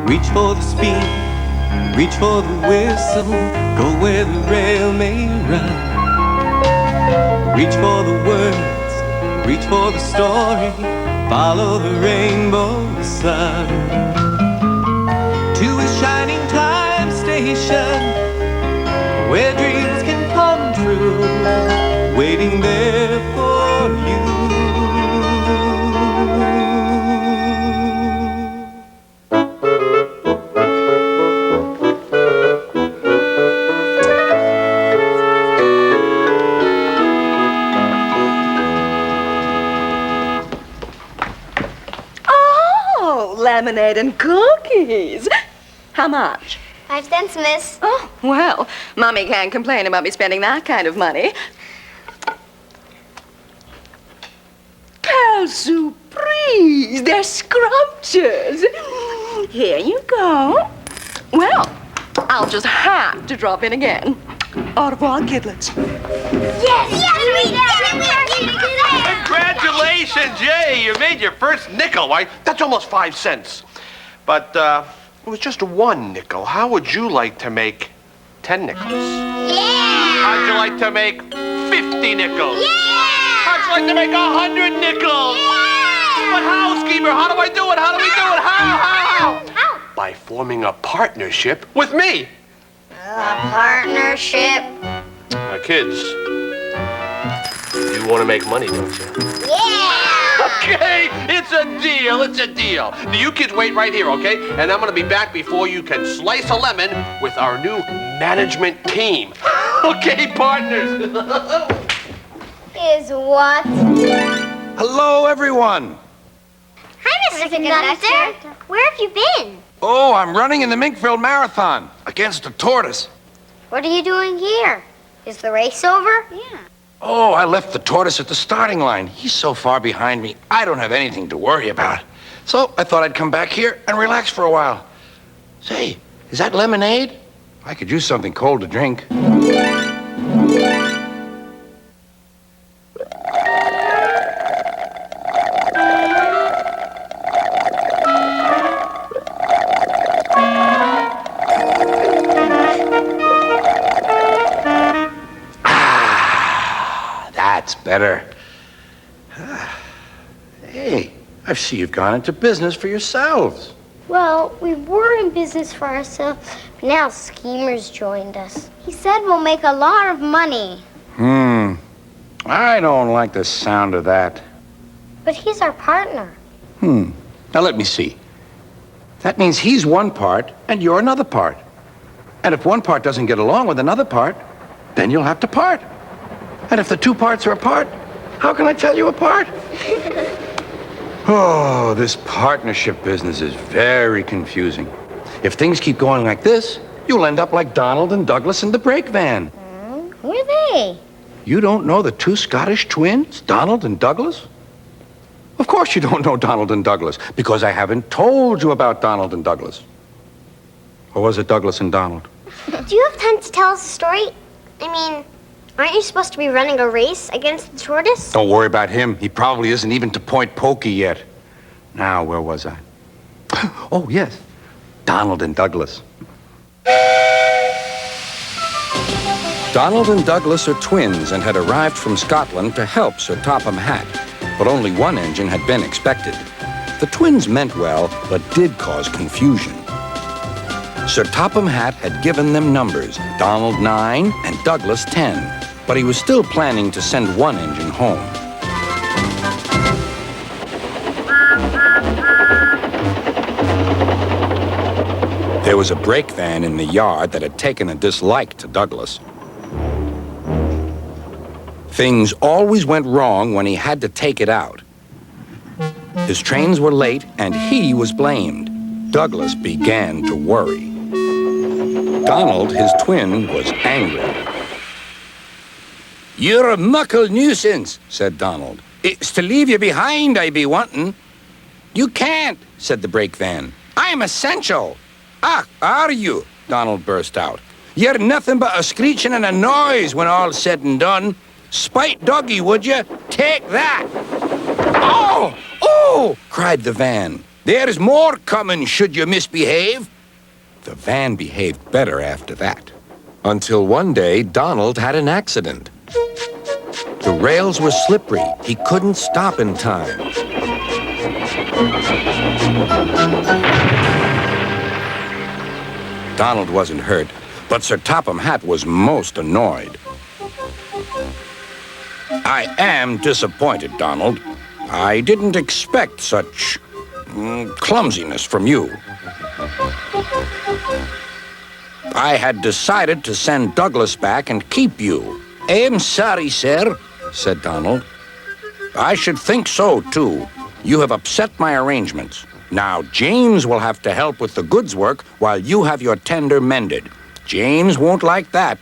Reach for the speed, reach for the whistle, go where the rail may run. Reach for the words, reach for the story, follow the rainbow sun. To a shining time station, where dreams can come true, waiting there for you. Lemonade and cookies. How much? 5 cents, miss. Oh, well, Mommy can't complain about me spending that kind of money. Quelle surprise! They're scrumptious. Here you go. Well, I'll just have to drop in again. Au revoir, kidlets. Yes, we did it! Congratulations, Jay! You made your first nickel. Why, that's almost 5 cents. But it was just 1 nickel. How would you like to make 10 nickels? Yeah! How'd you like to make 50 nickels? Yeah! How'd you like to make 100 nickels? Yeah! But housekeeper, how do I do it? How do we do it? How? How? By forming a partnership with me. A partnership. Now, kids, you want to make money, don't you? Yeah! Okay, it's a deal, it's a deal. Now, you kids wait right here, okay? And I'm going to be back before you can slice a lemon with our new management team. Okay, partners. Is what? Hello, everyone. Hi, Mr. Conductor. Where have you been? Oh, I'm running in the Minkfield Marathon against a tortoise. What are you doing here? Is the race over? Yeah. Oh, I left the tortoise at the starting line. He's so far behind me, I don't have anything to worry about. So I thought I'd come back here and relax for a while. Say, is that lemonade? I could use something cold to drink. That's better. Hey, I see you've gone into business for yourselves. Well, we were in business for ourselves, but now Schemer's joined us. He said we'll make a lot of money. I don't like the sound of that. But he's our partner. Now let me see. That means he's one part and you're another part. And if one part doesn't get along with another part, then you'll have to part. And if the two parts are apart, how can I tell you apart? Oh, this partnership business is very confusing. If things keep going like this, you'll end up like Donald and Douglas in the brake van. Who are they? You don't know the two Scottish twins, Donald and Douglas? Of course you don't know Donald and Douglas, because I haven't told you about Donald and Douglas. Or was it Douglas and Donald? Do you have time to tell us a story? I mean, aren't you supposed to be running a race against the tortoise? Don't worry about him. He probably isn't even to Point Pokey yet. Now, where was I? Oh, yes. Donald and Douglas. Donald and Douglas are twins and had arrived from Scotland to help Sir Topham Hatt, but only one engine had been expected. The twins meant well, but did cause confusion. Sir Topham Hatt had given them numbers, Donald 9 and Douglas 10, but he was still planning to send one engine home. There was a brake van in the yard that had taken a dislike to Douglas. Things always went wrong when he had to take it out. His trains were late, and he was blamed. Douglas began to worry. Donald, his twin, was angry. "You're a muckle nuisance," said Donald. "It's to leave you behind I be wanting." "You can't," said the brake van. "I'm essential." "Ah, are you?" Donald burst out. "You're nothing but a screeching and a noise when all's said and done. Spite doggy, would you? Take that!" "Oh! Oh!" cried the van. There's more coming should you misbehave. The van behaved better after that. Until one day, Donald had an accident. The rails were slippery. He couldn't stop in time. Donald wasn't hurt, but Sir Topham Hatt was most annoyed. I am disappointed, Donald. I didn't expect such clumsiness from you. I had decided to send Douglas back and keep you. I'm sorry, sir, said Donald. I should think so, too. You have upset my arrangements. Now, James will have to help with the goods work while you have your tender mended. James won't like that.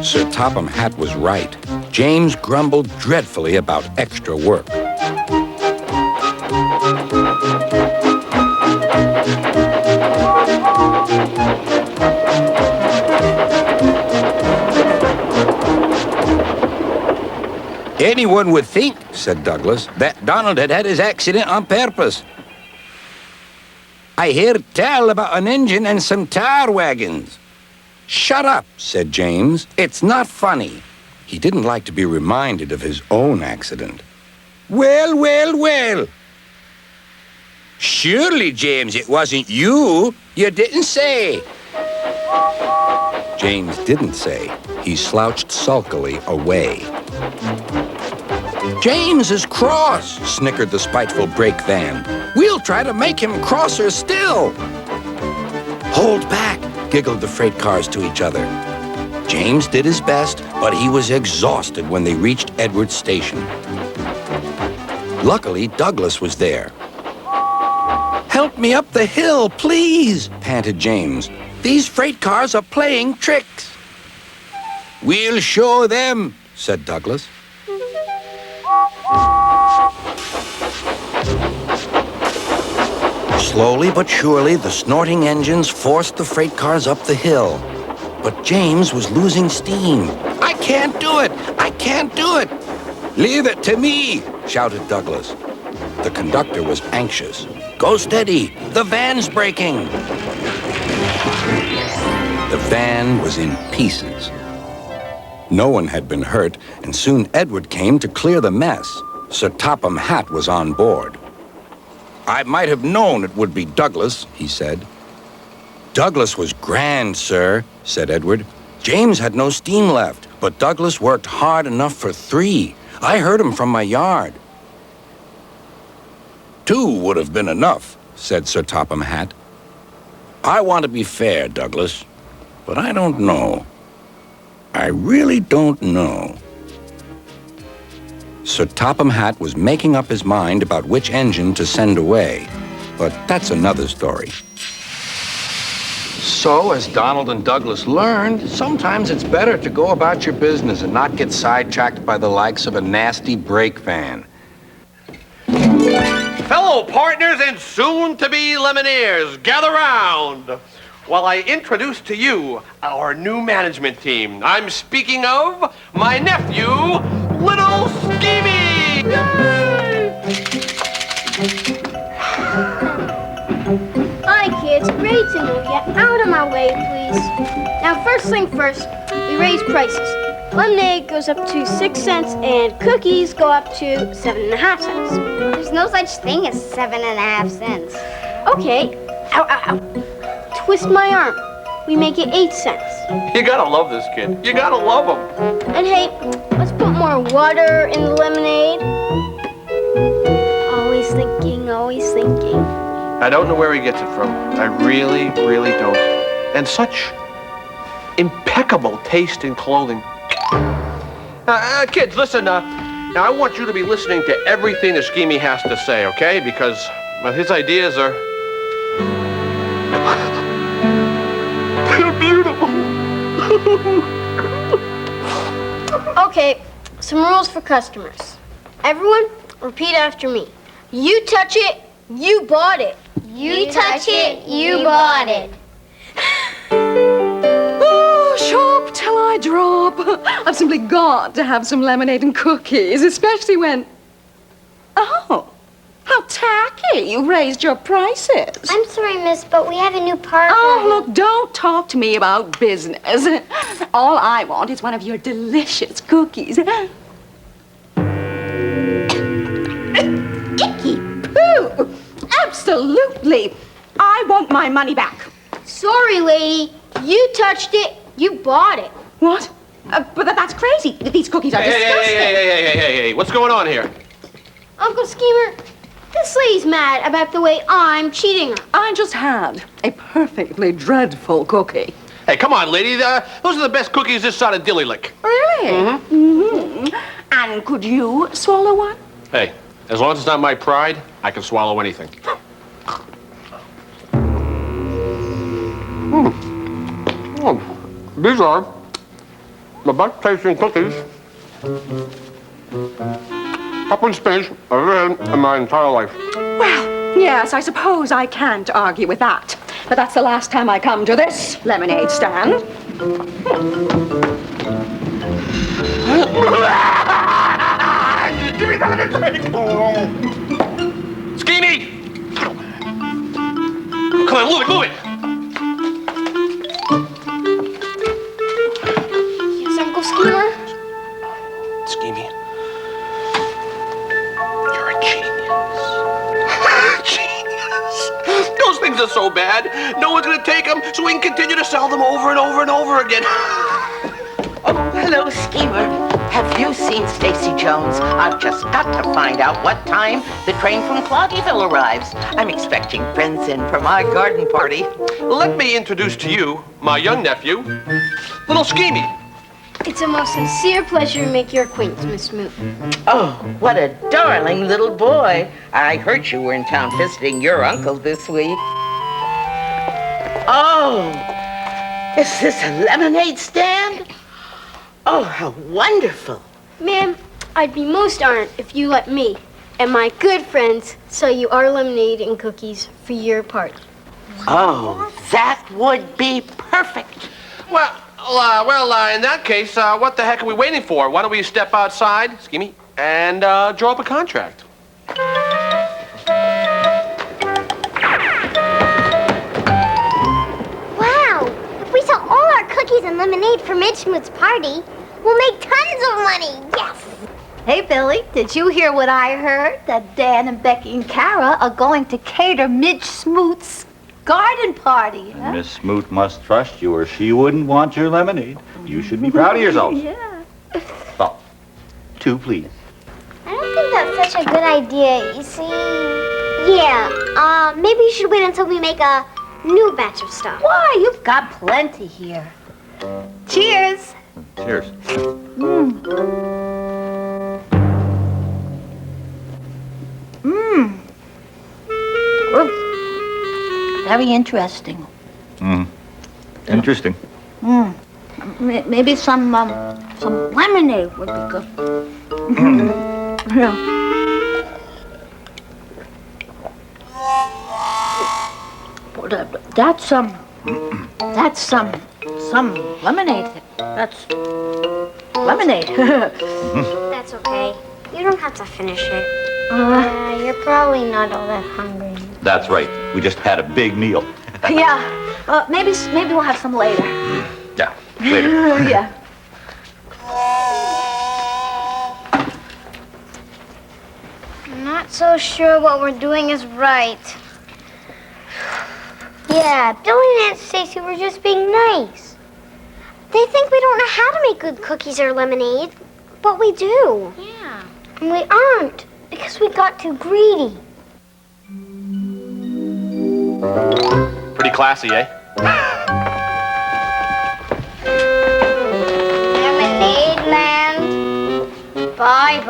Sir Topham Hatt was right. James grumbled dreadfully about extra work. Anyone would think, said Douglas, that Donald had had his accident on purpose. I hear tell about an engine and some tar wagons. Shut up, said James. It's not funny. He didn't like to be reminded of his own accident. Well, well, well. Surely, James, it wasn't you. You didn't say. James didn't say. He slouched sulkily away. James is cross, snickered the spiteful brake van. We'll try to make him crosser still. Hold back, giggled the freight cars to each other. James did his best, but he was exhausted when they reached Edward's station. Luckily, Douglas was there. Help me up the hill, please, panted James. These freight cars are playing tricks. We'll show them, said Douglas. Slowly but surely, the snorting engines forced the freight cars up the hill. But James was losing steam. I can't do it! I can't do it! Leave it to me, shouted Douglas. The conductor was anxious. Go steady! The van's breaking! The van was in pieces. No one had been hurt, and soon Edward came to clear the mess. Sir Topham Hatt was on board. I might have known it would be Douglas, he said. Douglas was grand, sir, said Edward. James had no steam left, but Douglas worked hard enough for 3. I heard him from my yard. 2 would have been enough, said Sir Topham Hatt. I want to be fair, Douglas, but I don't know. I really don't know. Sir Topham Hatt was making up his mind about which engine to send away, but that's another story. So, as Donald and Douglas learned, sometimes it's better to go about your business and not get sidetracked by the likes of a nasty brake van. Fellow partners and soon-to-be lemonniers, gather round while I introduce to you our new management team. I'm speaking of my nephew, Little Schemy! Hi, kids. Great to know you. Out of my way, please. Now, first thing first, we raise prices. Lemonade goes up to 6 cents, and cookies go up to 7.5 cents. There's no such thing as 7.5 cents. Okay. Ow, ow, ow. Twist my arm. We make it 8 cents. You gotta love this kid. You gotta love him. And hey, let's put more water in the lemonade. Always thinking, always thinking. I don't know where he gets it from. I really, really don't. And such impeccable taste in clothing. Kids, listen, now I want you to be listening to everything that Schemy has to say, okay? Because his ideas are... they're beautiful. Okay, some rules for customers. Everyone, repeat after me. You touch it, you bought it. You touch it, you bought it. Oh, shop till I drop. I've simply got to have some lemonade and cookies, especially when... Oh, how tacky. You raised your prices. I'm sorry, miss, but we have a new partner. Oh, look, don't talk to me about business. All I want is one of your delicious cookies. Icky poo! Absolutely. I want my money back. Sorry, lady. You touched it. You bought it. What? But that's crazy. These cookies are disgusting. Hey, what's going on here? Uncle Schemer, this lady's mad about the way I'm cheating her. I just had a perfectly dreadful cookie. Hey, come on, lady. Those are the best cookies this side of Dilly Lick. Really? Mm-hmm. And could you swallow one? Hey, as long as it's not my pride, I can swallow anything. These are the best tasting cookies, pepper and spinach, I've ever had in my entire life. Well, yes, I suppose I can't argue with that. But that's the last time I come to this lemonade stand. Skeeny! Come on, move it! Yes, Uncle Schemer? Skeeny, you're a genius. Genius. Those things are so bad, no one's gonna take them, so we can continue to sell them over and over and over again. Oh, hello, Schemer. Have you seen Stacy Jones? I've just got to find out what time the train from Cloggyville arrives. I'm expecting friends in for my garden party. Let me introduce to you my young nephew, little Skeeny. It's a most sincere pleasure to make your acquaintance, Miss Moo. Oh, what a darling little boy. I heard you were in town visiting your uncle this week. Oh, is this a lemonade stand? Oh, how wonderful. Ma'am, I'd be most honored if you let me and my good friends sell you our lemonade and cookies for your party. Oh, that would be perfect. Well, in that case, what the heck are we waiting for? Why don't we step outside, Skeeny, and draw up a contract? Wow! If we sell all our cookies and lemonade for Mitch Smoot's party, we'll make tons of money! Yes! Hey, Billy, did you hear what I heard? That Dan and Becky and Kara are going to cater Midge Smoot's garden party. Huh? Miss Smoot must trust you or she wouldn't want your lemonade. You should be proud of yourselves. Yeah. Well, 2, please. I don't think that's such a good idea, you see. Yeah, maybe you should wait until we make a new batch of stuff. Why, you've got plenty here. Cheers. Cheers. Very interesting. Interesting. Maybe some lemonade would be good. Yeah. That's some lemonade. That's lemonade. That's okay. You don't have to finish it. You're probably not all that hungry. That's right. We just had a big meal. Yeah. Maybe we'll have some later. Yeah, later. Yeah. I'm not so sure what we're doing is right. Yeah, Billy and Aunt Stacy were just being nice. They think we don't know how to make good cookies or lemonade, but we do. Yeah. And we aren't, because we got too greedy. Pretty classy, eh? Lemonade Land. Bye.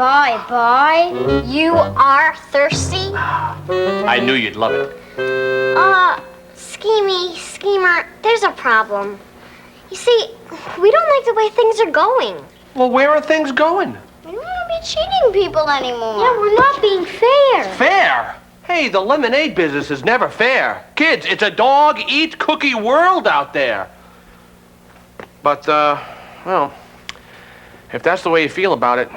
You are thirsty? I knew you'd love it. Schemer, there's a problem. You see, we don't like the way things are going. Well, where are things going? We don't want to be cheating people anymore. Yeah, we're not being fair. Fair? Hey, the lemonade business is never fair. Kids, it's a dog-eat-cookie world out there. But, well, if that's the way you feel about it,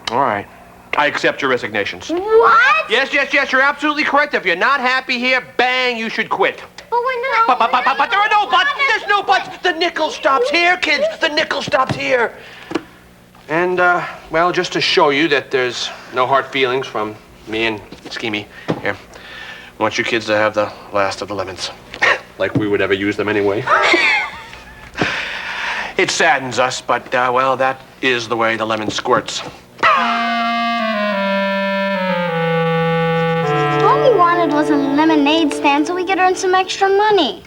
all right. I accept your resignations. What? Yes, you're absolutely correct. If you're not happy here, bang, you should quit. But we're not. But there are no buts. There's no buts. The nickel stops here, kids. The nickel stops here. And, well, just to show you that there's no hard feelings from me and Schemy, here. I want you kids to have the last of the lemons. Like we would ever use them anyway. It saddens us, but, well, that is the way the lemon squirts. All we wanted was a lemonade stand so we could earn some extra money.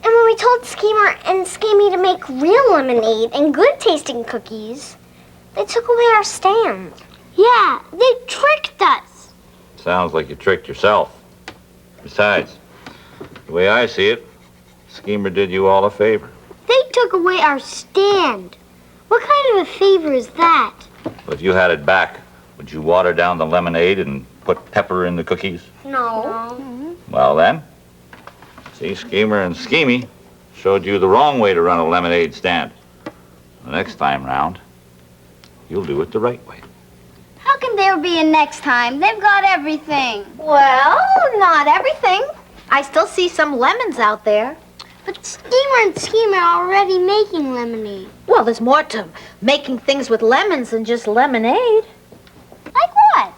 And when we told Schemer and Schemy to make real lemonade and good-tasting cookies, they took away our stand. Yeah, they tricked us. Sounds like you tricked yourself. Besides, the way I see it, Schemer did you all a favor. They took away our stand. What kind of a favor is that? But if you had it back, would you water down the lemonade and put pepper in the cookies? No. Well then, see, Schemer and Schemy showed you the wrong way to run a lemonade stand. The next time round, you'll do it the right way. How can there be a next time? They've got everything. Well, not everything. I still see some lemons out there. But Schemer and Schemy are already making lemonade. Well, there's more to making things with lemons than just lemonade. Like what?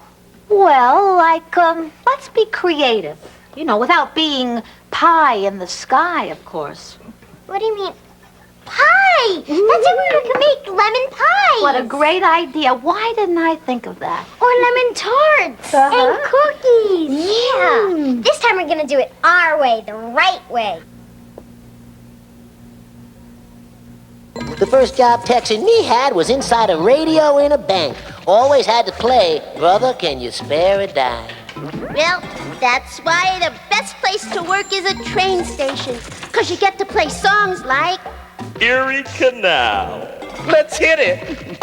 Well, like, let's be creative. You know, without being pie in the sky, of course. What do you mean? Pie! That's how we can make lemon pie. What a great idea. Why didn't I think of that? Or lemon tarts. And cookies. Yeah. This time we're going to do it our way, the right way. The first job Tex and me had was inside a radio in a bank. Always had to play, Brother, Can You Spare a Dime? Well, that's why the best place to work is a train station. Because you get to play songs like... Erie Canal. Let's hit it.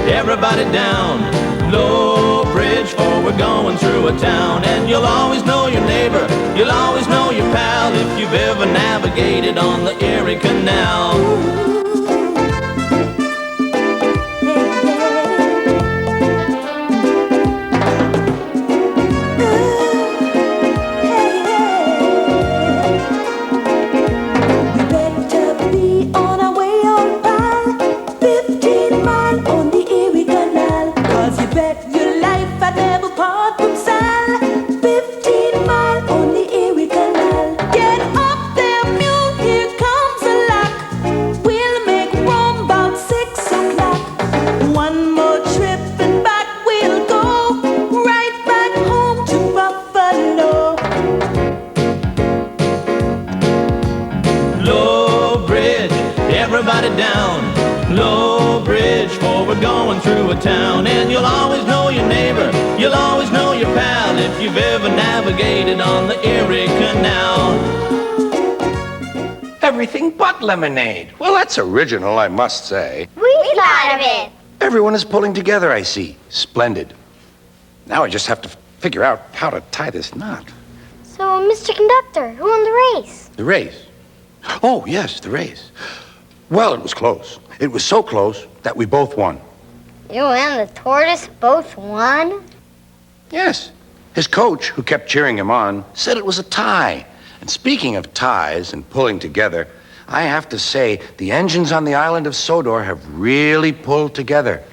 Everybody down, low bridge, for we're going through a town. And you'll always know your neighbor, you'll always know your pal, if you've ever navigated on the Erie Canal. Everybody down, low bridge, for we're going through a town. And you'll always know your neighbor, you'll always know your pal, if you've ever navigated on the Erie Canal. Everything but lemonade. Well, that's original, I must say. We thought of it. Everyone is pulling together, I see. Splendid. Now I just have to figure out how to tie this knot. So, Mr. Conductor, who won the race? The race? Oh, yes, the race. Well, it was close. It was so close that we both won. You and the tortoise both won? Yes. His coach, who kept cheering him on, said it was a tie. And speaking of ties and pulling together, I have to say the engines on the island of Sodor have really pulled together.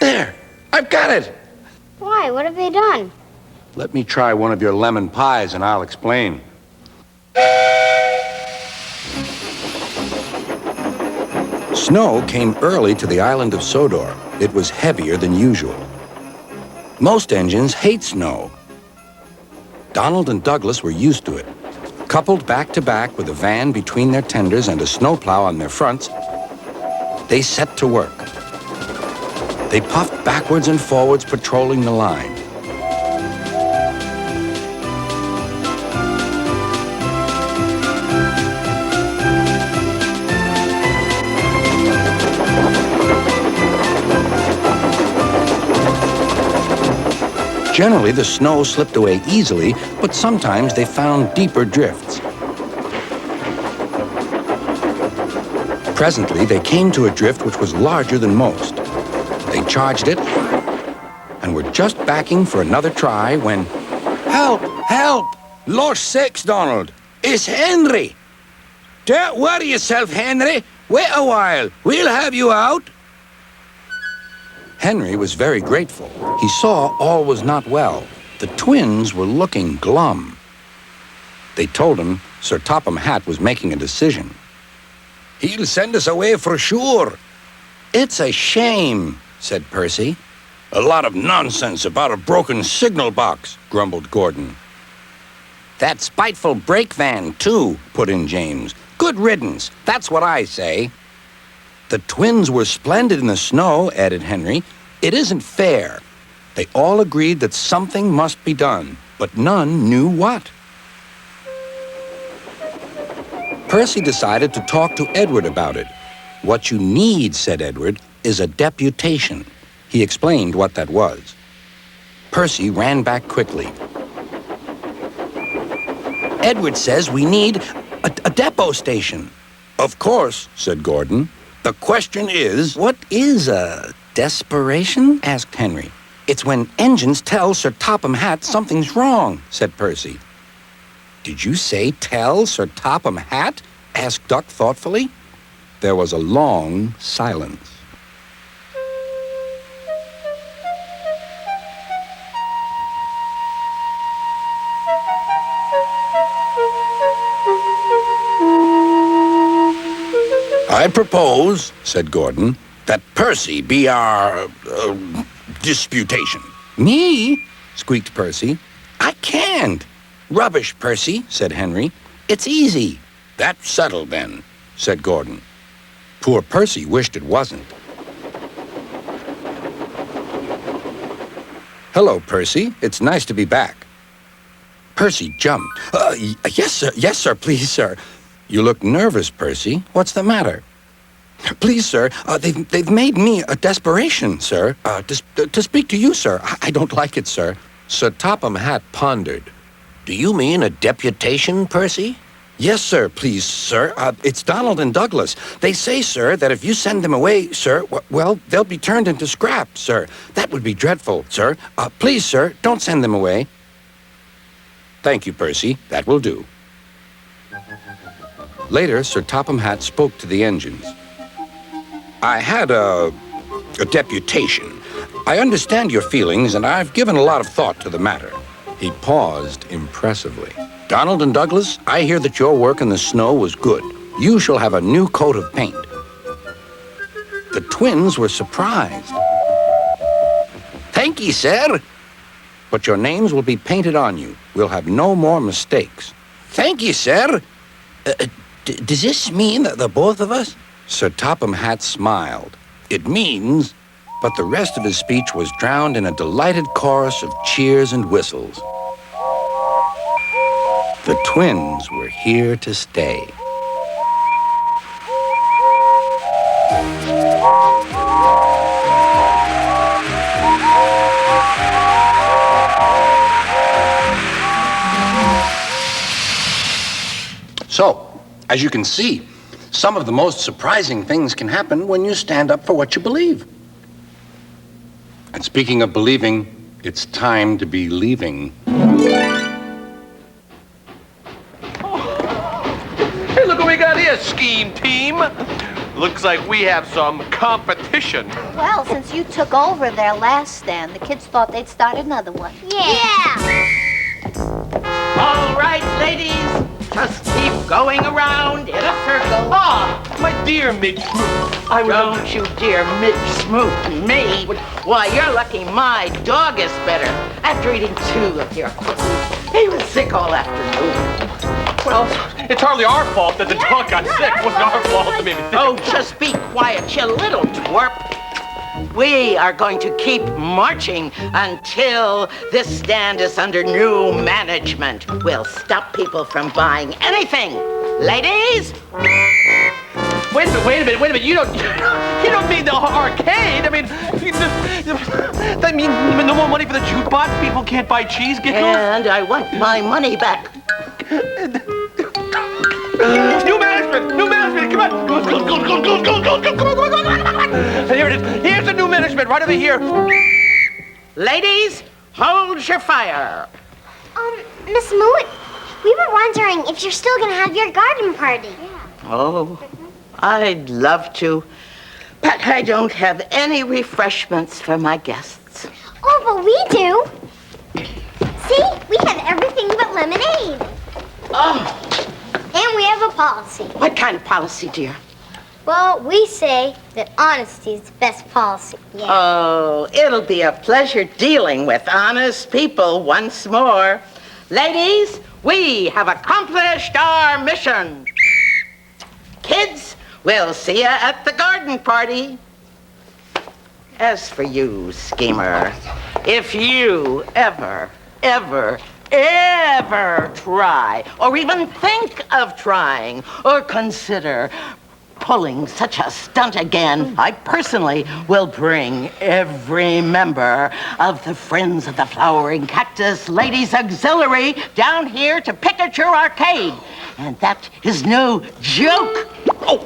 There! I've got it! Why? What have they done? Let me try one of your lemon pies and I'll explain. Snow came early to the island of Sodor. It was heavier than usual. Most engines hate snow. Donald and Douglas were used to it. Coupled back to back with a van between their tenders and a snowplow on their fronts, they set to work. They puffed backwards and forwards, patrolling the line. Generally, the snow slipped away easily, but sometimes they found deeper drifts. Presently, they came to a drift which was larger than most. They charged it and were just backing for another try when... Help! Help! Lord sakes, Donald! It's Henry! Don't worry yourself, Henry. Wait a while. We'll have you out. Henry was very grateful. He saw all was not well. The twins were looking glum. They told him Sir Topham Hatt was making a decision. He'll send us away for sure. It's a shame, said Percy. A lot of nonsense about a broken signal box, grumbled Gordon. That spiteful brake van, too, put in James. Good riddance, that's what I say. The twins were splendid in the snow, added Henry. It isn't fair. They all agreed that something must be done, but none knew what. Percy decided to talk to Edward about it. What you need, said Edward, is a deputation. He explained what that was. Percy ran back quickly. Edward says we need a depot station. Of course, said Gordon. The question is... What is a desperation? Asked Henry. It's when engines tell Sir Topham Hatt something's wrong, said Percy. Did you say tell Sir Topham Hatt? Asked Duck thoughtfully. There was a long silence. I propose, said Gordon, that Percy be our disputation. Me? Squeaked Percy. I can't. Rubbish, Percy, said Henry. It's easy. That's settled then, said Gordon. Poor Percy wished it wasn't. Hello, Percy. It's nice to be back. Percy jumped. Yes, sir, please, sir. You look nervous, Percy. What's the matter? Please, sir, they've made me a desperation, sir. To speak to you, sir. I don't like it, sir. Sir Topham Hatt pondered. Do you mean a deputation, Percy? Yes, sir, please, sir. It's Donald and Douglas. They say, sir, that if you send them away, sir, well, they'll be turned into scrap, sir. That would be dreadful, sir. Please, sir, don't send them away. Thank you, Percy. That will do. Later, Sir Topham Hatt spoke to the engines. I had a deputation. I understand your feelings, and I've given a lot of thought to the matter. He paused impressively. Donald and Douglas, I hear that your work in the snow was good. You shall have a new coat of paint. The twins were surprised. Thank ye, sir. But your names will be painted on you. We'll have no more mistakes. Thank ye, sir. Does this mean that the both of us? Sir Topham Hatt smiled. It means... But the rest of his speech was drowned in a delighted chorus of cheers and whistles. The twins were here to stay. So, as you can see, some of the most surprising things can happen when you stand up for what you believe. And speaking of believing, it's time to be leaving. Hey, look what we got here, scheme team. Looks like we have some competition. Well, since you took over their last stand, the kids thought they'd start another one. Yeah. All right, ladies, just keep going around in a circle. Ah, my dear Midge. Don't you dare mid-smoot me. Why, you're lucky my dog is better after eating 2 of your cookies. He was sick all afternoon. Well, it's hardly our fault that the dog got sick. It wasn't our fault. I mean, Oh, just be quiet, you little twerp. We are going to keep marching until this stand is under new management. We'll stop people from buying anything. Ladies? Wait a minute. You don't mean the arcade? I mean, that mean no more money for the jukebox? People can't buy cheese, Giggles? And I want my money back. New management! Come on! Go! Come on! Here it is. Here's the new management right over here. Ladies, hold your fire. Miss Moot, we were wondering if you're still gonna have your garden party. Oh, I'd love to, but I don't have any refreshments for my guests. Oh, but we do. See, we have everything but lemonade. Oh, And we have a policy. what kind of policy, dear? Well, we say that honesty is the best policy. Yeah. Oh, it'll be a pleasure dealing with honest people once more. Ladies, we have accomplished our mission. Kids, we'll see you at the garden party. As for you, schemer, if you ever try, or even think of trying, or consider pulling such a stunt again, I personally will bring every member of the Friends of the Flowering Cactus Ladies Auxiliary down here to pick at your arcade. And that is no joke. Oh.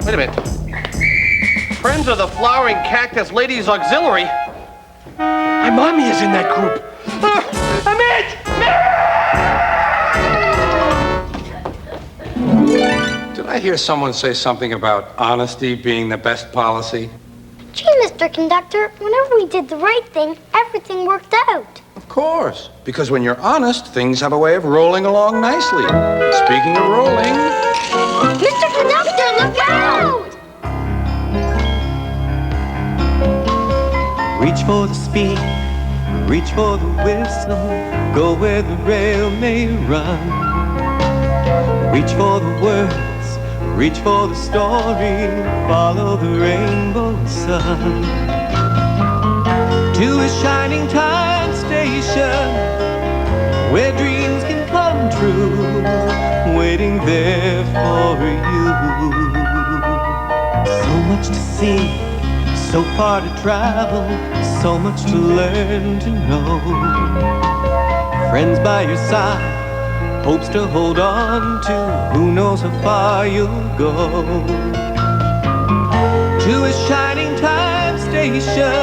Wait a minute. Friends of the Flowering Cactus Ladies Auxiliary? My mommy is in that group. Did I hear someone say something about honesty being the best policy? Gee, Mr. Conductor, whenever we did the right thing, everything worked out. Of course, because when you're honest, things have a way of rolling along nicely. Speaking of rolling... Mr. Conductor, look out! Reach for the speed, reach for the whistle, go where the rail may run. Reach for the words, reach for the story, follow the rainbow sun. To a shining time station, where dreams can come true, waiting there for you. So much to see, so far to travel, so much to learn to know. Friends by your side, hopes to hold on to, who knows how far you'll go. To a shining time station,